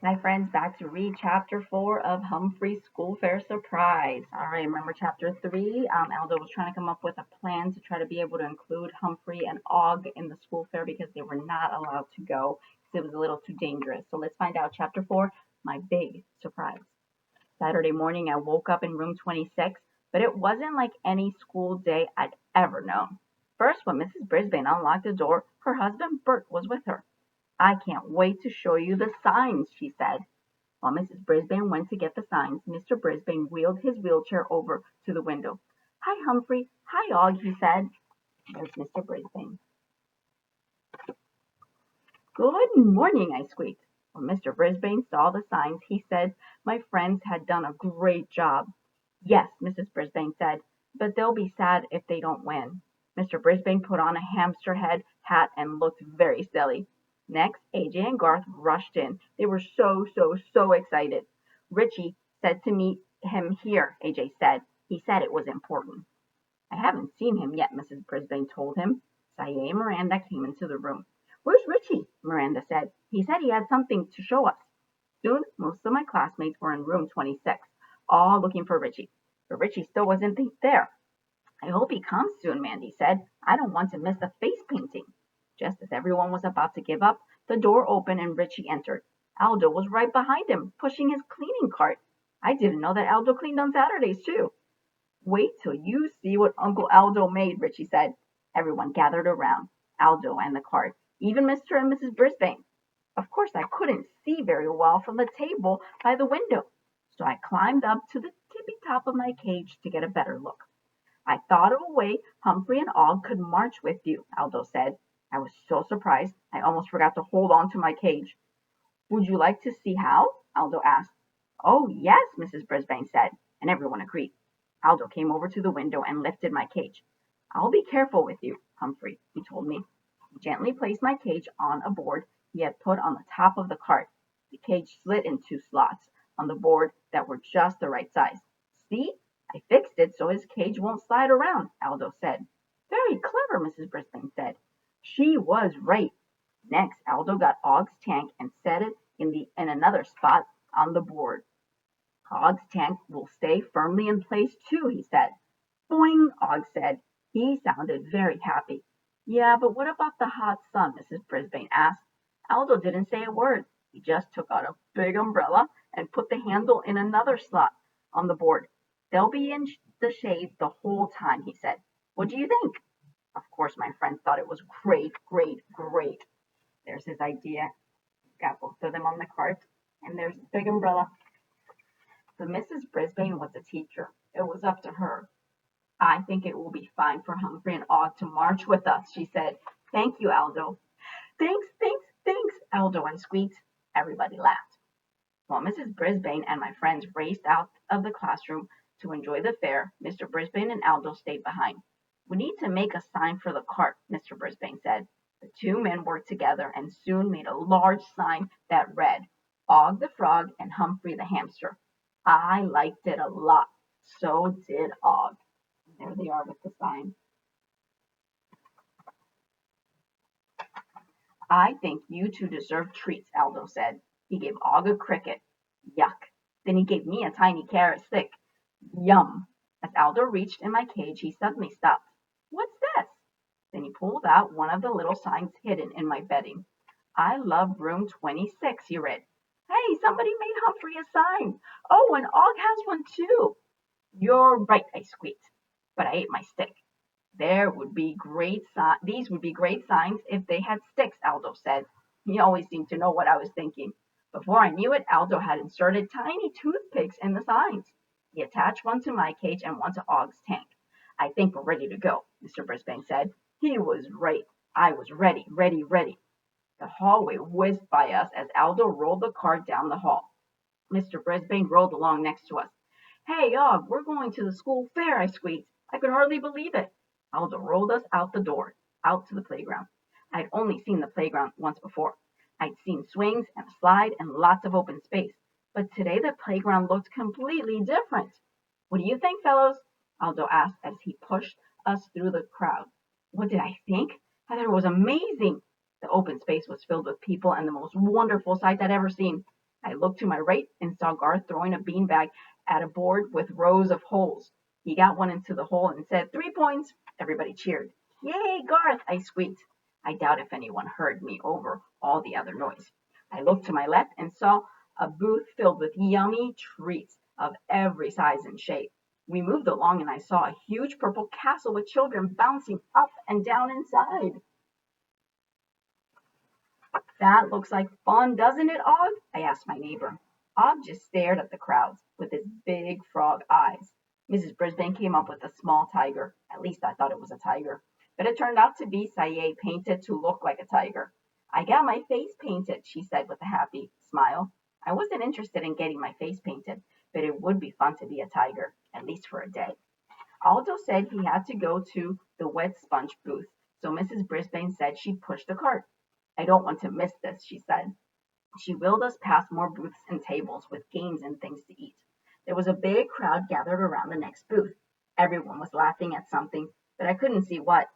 Hi friends, back to read chapter 4 of Humphrey's School Fair Surprise. All right, remember chapter 3? Aldo was trying to come up with a plan to try to be able to include Humphrey and Og in the school fair because they were not allowed to go because it was a little too dangerous. So let's find out chapter 4, my big surprise. Saturday morning, I woke up in room 26, but it wasn't like any school day I'd ever known. First, when Mrs. Brisbane unlocked the door, her husband Bert was with her. "I can't wait to show you the signs," she said. While Mrs. Brisbane went to get the signs, Mr. Brisbane wheeled his wheelchair over to the window. "Hi, Humphrey. Hi, Og," he said. There's Mr. Brisbane. "Good morning," I squeaked. When Mr. Brisbane saw the signs, he said my friends had done a great job. "Yes," Mrs. Brisbane said, "but they'll be sad if they don't win." Mr. Brisbane put on a hamster head hat and looked very silly. Next, AJ and Garth rushed in. They were so excited. "Richie said to meet him here," AJ said. "He said it was important." "I haven't seen him yet," Mrs. Brisbane told him. Saye and Miranda came into the room. "Where's Richie?" Miranda said. "He said he had something to show us." Soon, most of my classmates were in room 26, all looking for Richie. But Richie still wasn't there. "I hope he comes soon," Mandy said. "I don't want to miss the face painting." Just as everyone was about to give up, the door opened and Richie entered. Aldo was right behind him, pushing his cleaning cart. I didn't know that Aldo cleaned on Saturdays, too. "Wait till you see what Uncle Aldo made," Richie said. Everyone gathered around Aldo and the cart, even Mr. and Mrs. Brisbane. Of course, I couldn't see very well from the table by the window, so I climbed up to the tippy top of my cage to get a better look. "I thought of a way Humphrey and Og could march with you," Aldo said. I was so surprised I almost forgot to hold on to my cage. "Would you like to see how?" Aldo asked. "Oh, yes," Mrs. Brisbane said, and everyone agreed. Aldo came over to the window and lifted my cage. "I'll be careful with you, Humphrey," he told me. He gently placed my cage on a board he had put on the top of the cart. The cage slid in two slots on the board that were just the right size. "See? I fixed it so his cage won't slide around," Aldo said. "Very clever," Mrs. Brisbane said. She was right. Next, Aldo got Og's tank and set it in another spot on the board. "Og's tank will stay firmly in place too," he said. "Boing," Og said. He sounded very happy. "Yeah, but what about the hot sun?" Mrs. Brisbane asked. Aldo didn't say a word. He just took out a big umbrella and put the handle in another slot on the board. "They'll be in the shade the whole time," he said. "What do you think?" Of course, my friends thought it was great. There's his idea. Got both of them on the cart, and there's the big umbrella. But Mrs. Brisbane was a teacher. It was up to her. "I think it will be fine for Humphrey and Og to march with us," she said. "Thank you, Aldo." Thanks, Aldo, I squeaked. Everybody laughed. While Mrs. Brisbane and my friends raced out of the classroom to enjoy the fair, Mr. Brisbane and Aldo stayed behind. "We need to make a sign for the cart," Mr. Brisbane said. The two men worked together and soon made a large sign that read, "Og the Frog and Humphrey the Hamster." I liked it a lot. So did Og. There they are with the sign. "I think you two deserve treats," Aldo said. He gave Og a cricket. Yuck. Then he gave me a tiny carrot stick. Yum. As Aldo reached in my cage, he suddenly stopped. "What's this?" Then he pulled out one of the little signs hidden in my bedding. "I love room 26, he read. "Hey, somebody made Humphrey a sign. Oh, and Og has one too." "You're right," I squeaked, but I ate my stick. These would be great signs if they had sticks," Aldo said. He always seemed to know what I was thinking. Before I knew it, Aldo had inserted tiny toothpicks in the signs. He attached one to my cage and one to Og's tank. "I think we're ready to go," Mr. Brisbane said. He was right. I was ready. The hallway whizzed by us as Aldo rolled the cart down the hall. Mr. Brisbane rolled along next to us. "Hey, Og, we're going to the school fair," I squeaked. I could hardly believe it. Aldo rolled us out the door, out to the playground. I'd only seen the playground once before. I'd seen swings and a slide and lots of open space. But today the playground looked completely different. "What do you think, fellows?" Aldo asked as he pushed us through the crowd. What did I think? I thought it was amazing. The open space was filled with people and the most wonderful sights I'd ever seen. I looked to my right and saw Garth throwing a beanbag at a board with rows of holes. He got one into the hole and said, 3 points. Everybody cheered. Yay, Garth, I squeaked. I doubt if anyone heard me over all the other noise. I looked to my left and saw a booth filled with yummy treats of every size and shape. We moved along and I saw a huge purple castle with children bouncing up and down inside. That looks like fun, doesn't it, Og? I asked my neighbor. Og just stared at the crowds with his big frog eyes. Mrs. Brisbane came up with a small tiger. At least I thought it was a tiger. But it turned out to be Saye painted to look like a tiger. I got my face painted, she said with a happy smile. I wasn't interested in getting my face painted, but it would be fun to be a tiger, at least for a day. Aldo said he had to go to the wet sponge booth, so Mrs. Brisbane said she'd push the cart. I don't want to miss this, she said. She wheeled us past more booths and tables with games and things to eat. There was a big crowd gathered around the next booth. Everyone was laughing at something, but I couldn't see what.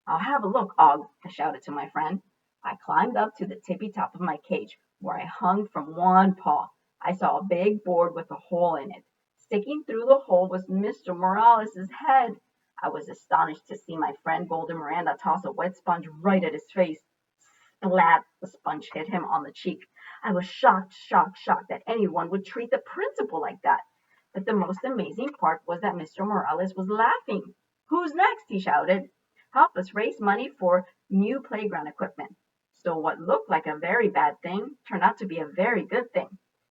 I'll have a look, Og, I shouted to my friend. I climbed up to the tippy top of my cage, where I hung from one paw. I saw a big board with a hole in it. Sticking through the hole was Mr. Morales' head. I was astonished to see my friend Golden Miranda toss a wet sponge right at his face. Splat! The sponge hit him on the cheek. I was shocked that anyone would treat the principal like that. But the most amazing part was that Mr. Morales was laughing. Who's next? He shouted. Help us raise money for new playground equipment. So what looked like a very bad thing turned out to be a very good thing.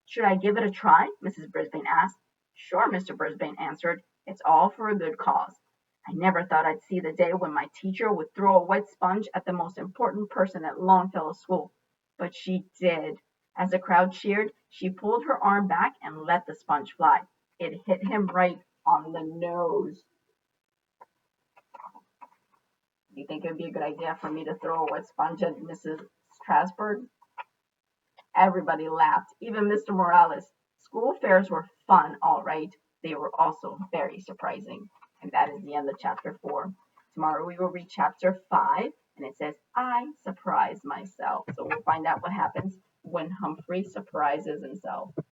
Should I give it a try? Mrs. Brisbane asked. Sure, Mr. Brisbane answered. It's all for a good cause. I never thought I'd see the day when my teacher would throw a wet sponge at the most important person at Longfellow School. But she did. As the crowd cheered, she pulled her arm back and let the sponge fly. It hit him right on the nose. Do you think it would be a good idea for me to throw a wet sponge at Mrs. Strasburg? Everybody laughed, even Mr. Morales. School fairs were fun, all right. They were also very surprising. And that is the end of chapter 4. Tomorrow we will read chapter 5, and it says, I surprise myself. So we'll find out what happens when Humphrey surprises himself.